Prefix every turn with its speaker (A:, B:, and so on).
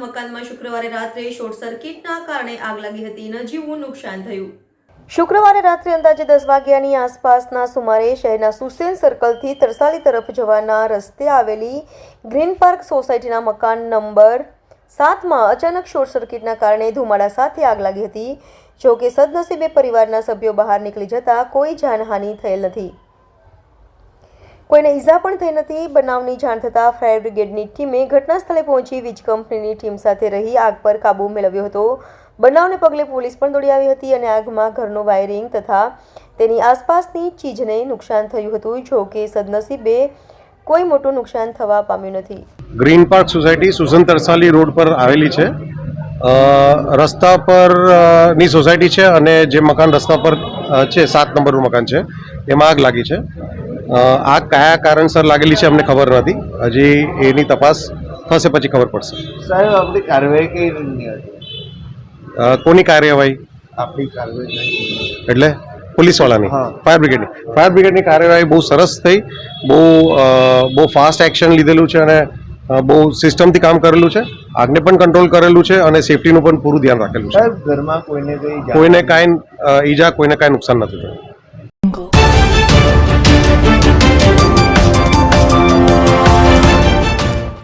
A: મકાનમાં શુક્રવારે રાત્રે શોર્ટ સર્કિટના કારણે આગ લાગી હતી. નજીવું નુકસાન થયું.
B: શુક્રવારે રાત્રે અંદાજે 10 વાગ્યાની આસપાસના સુમારે શહેરના સુસેન સર્કલથી તરસાલી તરફ જવાના રસ્તે આવેલી ગ્રીન પાર્ક સોસાયટીના મકાન નંબર 7માં અચાનક શોર્ટ સર્કિટના કારણે ધુમાડા સાથે આગ લાગી હતી. જો કે સદનસીબે પરિવારના સભ્યો બહાર નીકળી જતા કોઈ જાનહાનિ થયેલ નથી. કોઈને ઈજા પણ થઈ નથી. બનાવની જાણ થતાં ફાયર બ્રિગેડની ટીમે ઘટના સ્થળે પહોંચી વીજ કંપનીની ટીમ સાથે રહી આગ પર કાબૂ મેળવ્યો હતો. બનાવને પગલે પોલીસ પણ દોડી આવી હતી અને આગમાં ઘરનું વાયરિંગ તથા તેની આસપાસની ચીજને નુકસાન થયું હતું. જો કે સદનસીબે કોઈ મોટું નુકસાન થવા પામ્યું નથી.
C: Green park society Susen Tarsali road પર આવેલી છે. રસ્તા પર ની સોસાયટી છે અને જે મકાન રસ્તા પર છે 7 નંબરનું મકાન છે એમાં આગ લાગી છે. આગ કયા કારણસર લાગેલી છે અમને ખબર નથી. હજી એની તપાસ થશે પછી ખબર પડશે.
D: સાહેબ આપણી કાર્યવાહી કઈ રીતની હતી?
C: કોની કાર્યવાહી?
D: આપણી કાર્યવાહી
C: એટલે પોલીસવાળાની, ફાયર બ્રિગેડની કાર્યવાહી બહુ સરસ થઈ. બહુ ફાસ્ટ એક્શન લીધેલું છે અને બહુ સિસ્ટમથી કામ કરેલું છે. આગને પણ કંટ્રોલ કરેલું છે અને સેફટીનું પણ પૂરું ધ્યાન રાખેલું છે.
D: સાહેબ ઘરમાં કોઈને
C: કાંઈ ઈજા, કોઈને કાંઈ નુકસાન નથી થયું.